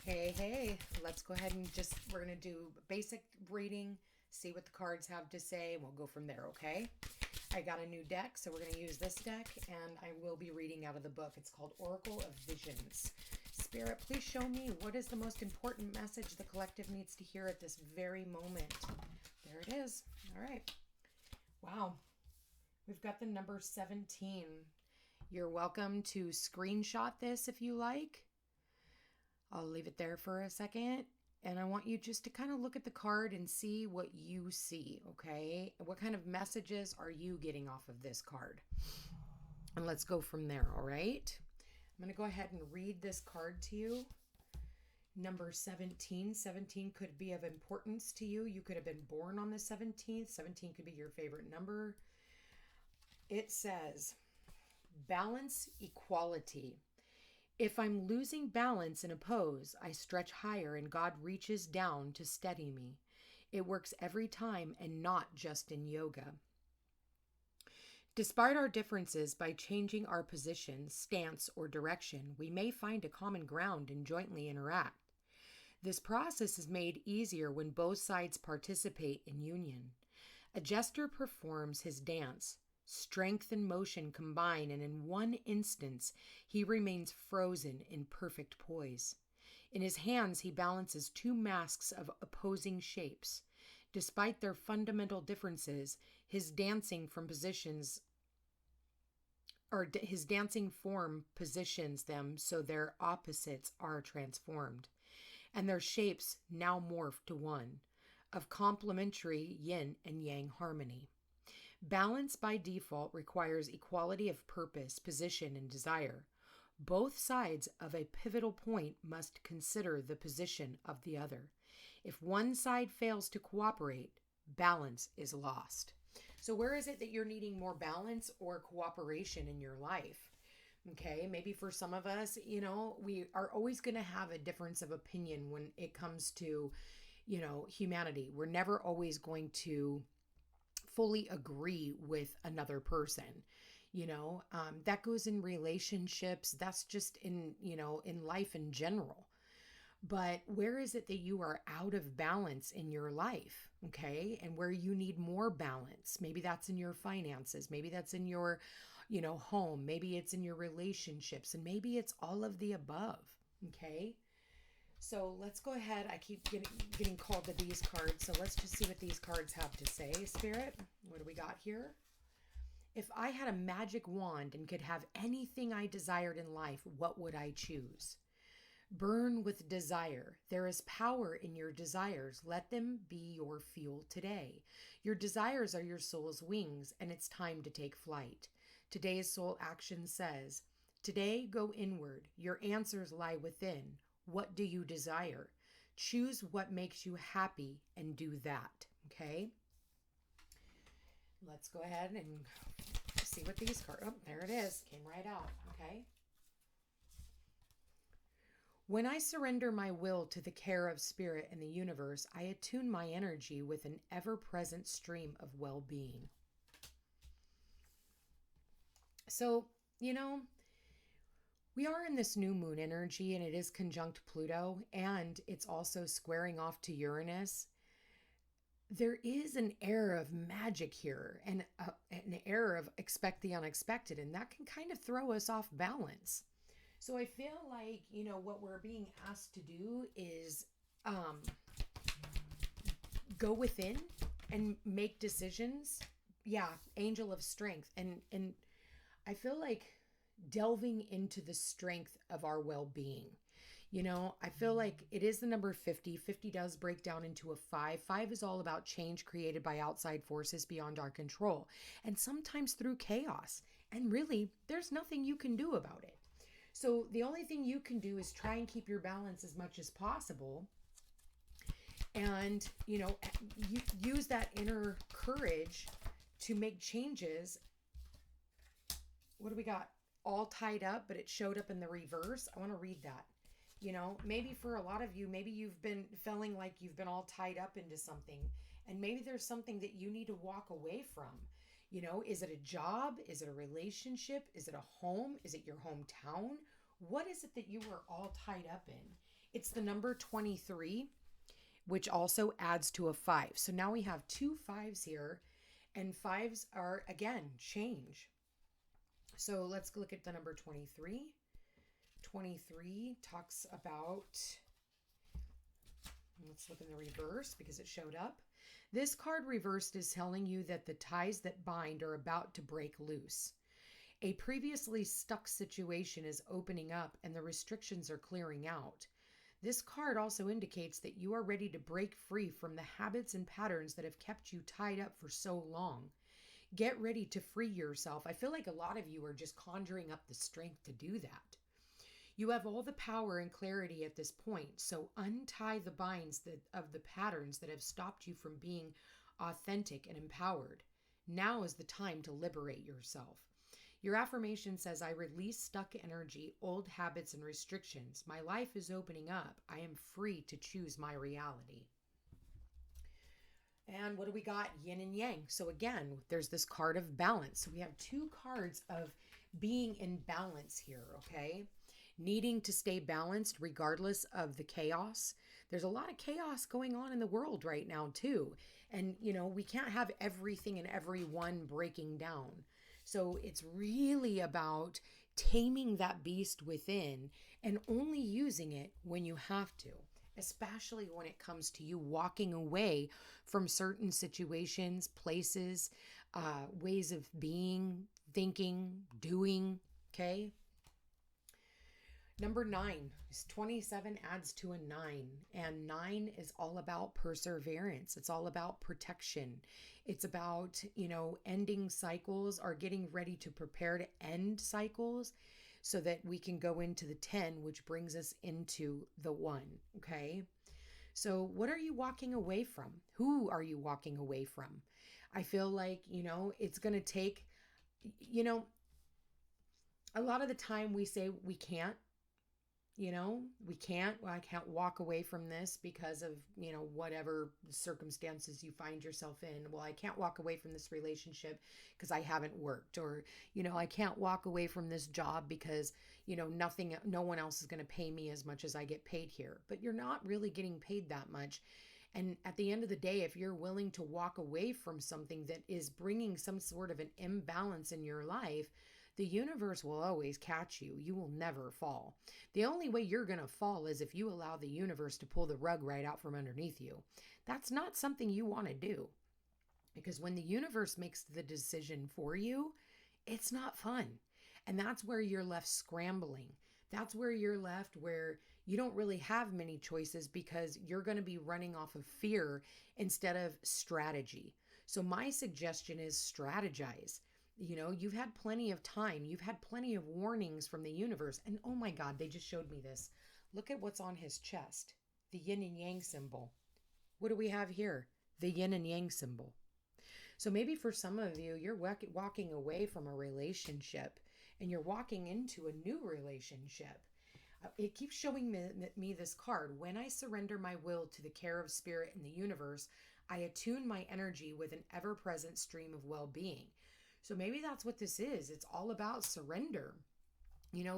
Hey, let's go ahead and we're going to do basic reading, see what the cards have to say, and we'll go from there, okay? I got a new deck, so we're going to use this deck, and I will be reading out of the book. It's called Oracle of Visions. Spirit, please show me what is the most important message the collective needs to hear at this very moment. There it is. All right. Wow. We've got the number 17. You're welcome to screenshot this if you like. I'll leave it there for a second. And I want you just to kind of look at the card and see what you see, okay? What kind of messages are you getting off of this card? And let's go from there, all right? I'm going to go ahead and read this card to you. Number 17. 17 could be of importance to you. You could have been born on the 17th. 17 could be your favorite number. It says, balance, equality. If I'm losing balance in a pose, I stretch higher and God reaches down to steady me. It works every time and not just in yoga. Despite our differences, by changing our position, stance, or direction, we may find a common ground and jointly interact. This process is made easier when both sides participate in union. A jester performs his dance. Strength and motion combine, and in one instance, he remains frozen in perfect poise. In his hands, he balances two masks of opposing shapes. Despite their fundamental differences, his dancing form positions them so their opposites are transformed, and their shapes now morph to one, of complementary yin and yang harmony. Balance by default requires equality of purpose, position, and desire. Both sides of a pivotal point must consider the position of the other. If one side fails to cooperate, balance is lost. So where is it that you're needing more balance or cooperation in your life? Okay, maybe for some of us, we are always going to have a difference of opinion when it comes to, humanity. We're never always going to fully agree with another person. That goes in relationships. That's just in life in general. But where is it that you are out of balance in your life? Okay. And where you need more balance? Maybe that's in your finances. Maybe that's in your, home. Maybe it's in your relationships, and maybe it's all of the above. Okay. So let's go ahead. I keep getting called to these cards. So let's just see what these cards have to say. Spirit, what do we got here? If I had a magic wand and could have anything I desired in life, what would I choose? Burn with desire. There is power in your desires. Let them be your fuel today. Your desires are your soul's wings, and it's time to take flight. Today's soul action says, today go inward. Your answers lie within. What do you desire? Choose what makes you happy and do that. Okay. Let's go ahead and see what these cards. Oh, there it is. Came right out. Okay. When I surrender my will to the care of spirit and the universe, I attune my energy with an ever-present stream of well-being. So, we are in this new moon energy, and it is conjunct Pluto, and it's also squaring off to Uranus. There is an air of magic here, and an air of expect the unexpected, and that can kind of throw us off balance. So I feel like, what we're being asked to do is go within and make decisions. Yeah, angel of strength. And I feel like delving into the strength of our well-being. I feel like it is the number 50. 50 does break down into a 5. 5 is all about change created by outside forces beyond our control, and sometimes through chaos. And really, there's nothing you can do about it. So the only thing you can do is try and keep your balance as much as possible. And, use that inner courage to make changes. What do we got? All tied up, but it showed up in the reverse. I want to read that. Maybe for a lot of you, maybe you've been feeling like you've been all tied up into something, and maybe there's something that you need to walk away from. Is it a job? Is it a relationship? Is it a home? Is it your hometown? What is it that you are all tied up in? It's the number 23, which also adds to a 5. So now we have 2 5s here, and 5s are, again, change. So let's look at the number 23. 23 talks about, let's look in the reverse because it showed up. This card reversed is telling you that the ties that bind are about to break loose. A previously stuck situation is opening up and the restrictions are clearing out. This card also indicates that you are ready to break free from the habits and patterns that have kept you tied up for so long. Get ready to free yourself. I feel like a lot of you are just conjuring up the strength to do that. You have all the power and clarity at this point, so untie the binds of the patterns that have stopped you from being authentic and empowered. Now is the time to liberate yourself. Your affirmation says, I release stuck energy, old habits, and restrictions. My life is opening up. I am free to choose my reality. And what do we got? Yin and yang. So again, there's this card of balance. So we have 2 cards of being in balance here, okay? Needing to stay balanced regardless of the chaos. There's a lot of chaos going on in the world right now too. And, we can't have everything and everyone breaking down. So it's really about taming that beast within and only using it when you have to, especially when it comes to you walking away from certain situations, places, ways of being, thinking, doing, okay? Number 9 is 27 adds to a 9, and 9 is all about perseverance. It's all about protection. It's about, ending cycles or getting ready to prepare to end cycles so that we can go into the 10, which brings us into the 1, okay? So what are you walking away from? Who are you walking away from? I feel like, it's going to take, a lot of the time we say we can't. I can't walk away from this because of, whatever circumstances you find yourself in. Well, I can't walk away from this relationship because I haven't worked, or, I can't walk away from this job because, no one else is going to pay me as much as I get paid here. But you're not really getting paid that much. And at the end of the day, if you're willing to walk away from something that is bringing some sort of an imbalance in your life, the universe will always catch you. You will never fall. The only way you're going to fall is if you allow the universe to pull the rug right out from underneath you. That's not something you want to do. Because when the universe makes the decision for you, it's not fun. And that's where you're left scrambling. That's where you're left where you don't really have many choices because you're going to be running off of fear instead of strategy. So my suggestion is strategize. You've had plenty of time. You've had plenty of warnings from the universe. And oh my God, they just showed me this. Look at what's on his chest. The yin and yang symbol. What do we have here? The yin and yang symbol. So maybe for some of you, you're walking away from a relationship and you're walking into a new relationship. It keeps showing me this card. When I surrender my will to the care of spirit and the universe, I attune my energy with an ever-present stream of well-being. So maybe that's what this is. It's all about surrender.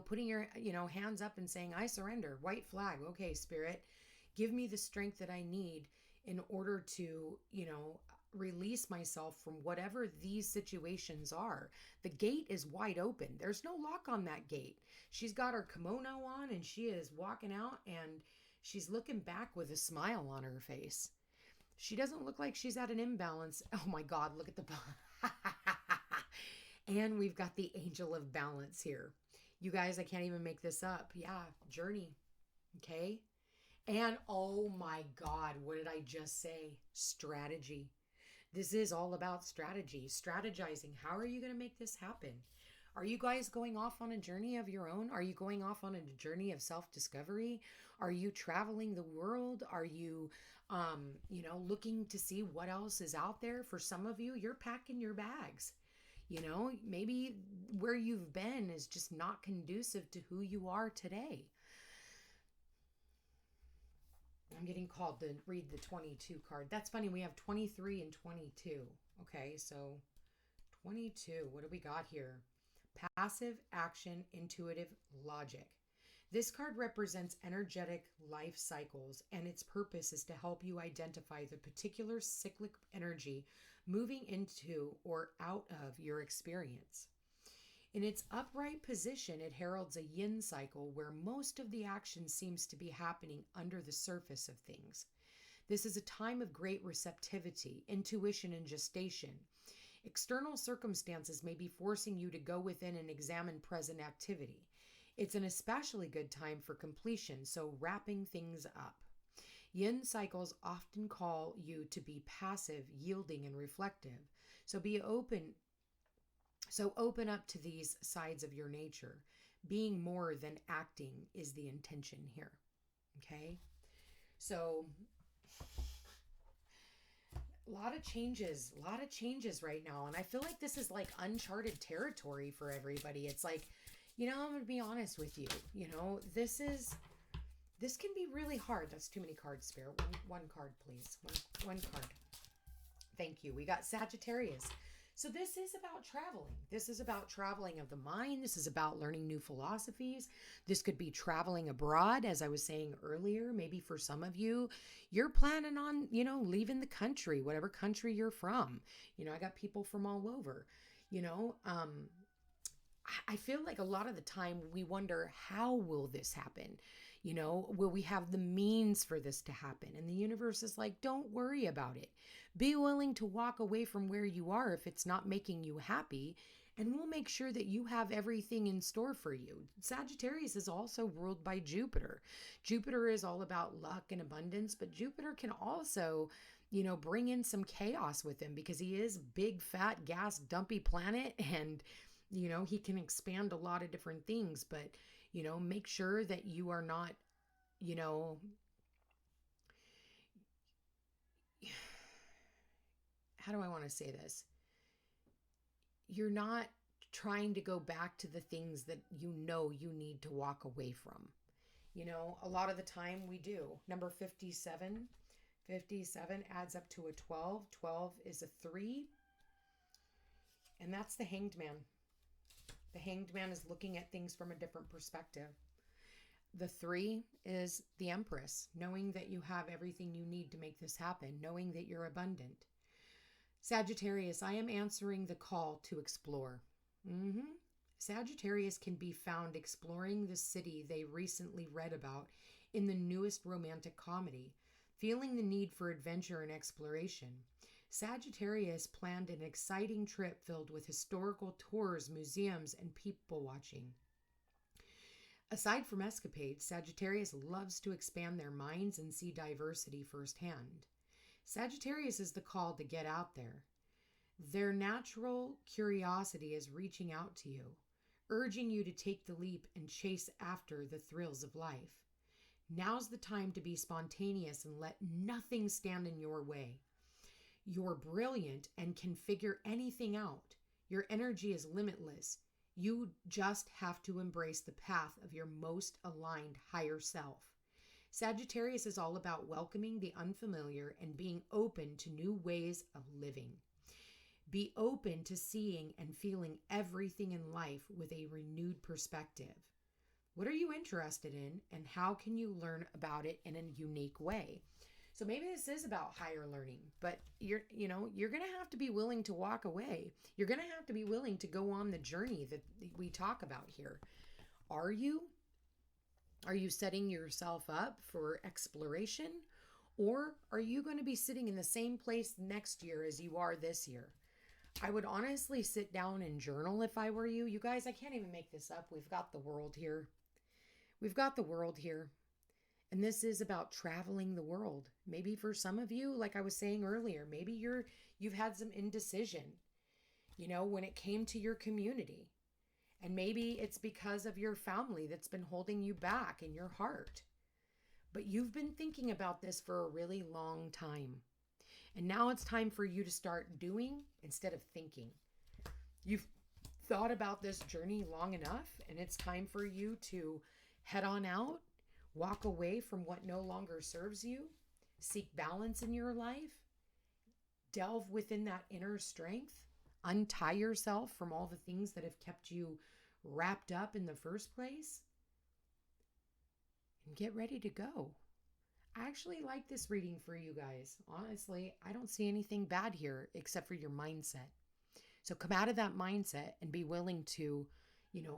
Putting your, hands up and saying, I surrender, white flag. Okay, spirit, give me the strength that I need in order to, release myself from whatever these situations are. The gate is wide open. There's no lock on that gate. She's got her kimono on and she is walking out and she's looking back with a smile on her face. She doesn't look like she's at an imbalance. Oh my God, look at the... And we've got the angel of balance here. You guys, I can't even make this up. Yeah, journey. Okay. And oh my God, what did I just say? Strategy. This is all about strategy, strategizing. How are you going to make this happen? Are you guys going off on a journey of your own? Are you going off on a journey of self-discovery? Are you traveling the world? Are you, looking to see what else is out there? For some of you, you're packing your bags. Maybe where you've been is just not conducive to who you are today. I'm getting called to read the 22 card. That's funny. We have 23 and 22. Okay, so 22. What do we got here? Passive action, intuitive logic. This card represents energetic life cycles, and its purpose is to help you identify the particular cyclic energy moving into or out of your experience. In its upright position, it heralds a yin cycle where most of the action seems to be happening under the surface of things. This is a time of great receptivity, intuition, and gestation. External circumstances may be forcing you to go within and examine present activity. It's an especially good time for completion, so wrapping things up. Yin cycles often call you to be passive, yielding, and reflective. So open up to these sides of your nature. Being more than acting is the intention here. Okay? So a lot of changes right now. And I feel like this is like uncharted territory for everybody. It's like, I'm going to be honest with you. This can be really hard. That's too many cards, Spirit. One card, please. One card. Thank you. We got Sagittarius. So this is about traveling. This is about traveling of the mind. This is about learning new philosophies. This could be traveling abroad, as I was saying earlier. Maybe for some of you, you're planning on, leaving the country, whatever country you're from. I got people from all over, I feel like a lot of the time we wonder, how will this happen? Will we have the means for this to happen? And the universe is like, don't worry about it. Be willing to walk away from where you are if it's not making you happy, and we'll make sure that you have everything in store for you. Sagittarius is also ruled by Jupiter. Jupiter is all about luck and abundance, but Jupiter can also, bring in some chaos with him because he is big, fat, gas, dumpy planet, and he can expand a lot of different things, but, make sure that you are not, how do I want to say this? You're not trying to go back to the things that you need to walk away from. A lot of the time we do. Number 57. 57 adds up to a 12. 12 is a 3. And that's the Hanged Man. The Hanged Man is looking at things from a different perspective. The 3 is the Empress, knowing that you have everything you need to make this happen, knowing that you're abundant. Sagittarius, I am answering the call to explore. Sagittarius can be found exploring the city they recently read about in the newest romantic comedy, feeling the need for adventure and exploration. Sagittarius planned an exciting trip filled with historical tours, museums, and people watching. Aside from escapades, Sagittarius loves to expand their minds and see diversity firsthand. Sagittarius is the call to get out there. Their natural curiosity is reaching out to you, urging you to take the leap and chase after the thrills of life. Now's the time to be spontaneous and let nothing stand in your way. You're brilliant and can figure anything out. Your energy is limitless. You just have to embrace the path of your most aligned higher self. Sagittarius is all about welcoming the unfamiliar and being open to new ways of living. Be open to seeing and feeling everything in life with a renewed perspective. What are you interested in, and how can you learn about it in a unique way? So maybe this is about higher learning, but you're going to have to be willing to walk away. You're going to have to be willing to go on the journey that we talk about here. Are you? Are you setting yourself up for exploration, or are you going to be sitting in the same place next year as you are this year? I would honestly sit down and journal if I were you. You guys, I can't even make this up. We've got the world here. We've got the world here. And this is about traveling the world. Maybe for some of you, like I was saying earlier, maybe you've had some indecision, when it came to your community. And maybe it's because of your family that's been holding you back in your heart. But you've been thinking about this for a really long time. And now it's time for you to start doing instead of thinking. You've thought about this journey long enough, and it's time for you to head on out. Walk away from what no longer serves you. Seek balance in your life. Delve within that inner strength. Untie yourself from all the things that have kept you wrapped up in the first place. and get ready to go. I actually like this reading for you guys. Honestly, I don't see anything bad here except for your mindset. So come out of that mindset and be willing to,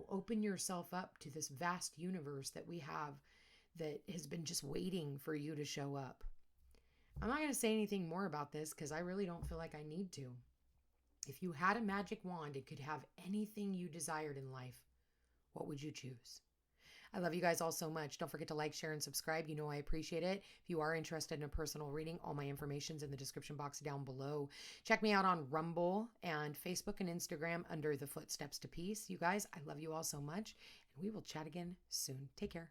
open yourself up to this vast universe that we have that has been just waiting for you to show up. I'm not going to say anything more about this because I really don't feel like I need to. If you had a magic wand, it could have anything you desired in life. What would you choose? I love you guys all so much. Don't forget to like, share, and subscribe. You know I appreciate it. If you are interested in a personal reading, all my information's in the description box down below. Check me out on Rumble and Facebook and Instagram under the Footsteps to Peace. You guys, I love you all so much, and we will chat again soon. Take care.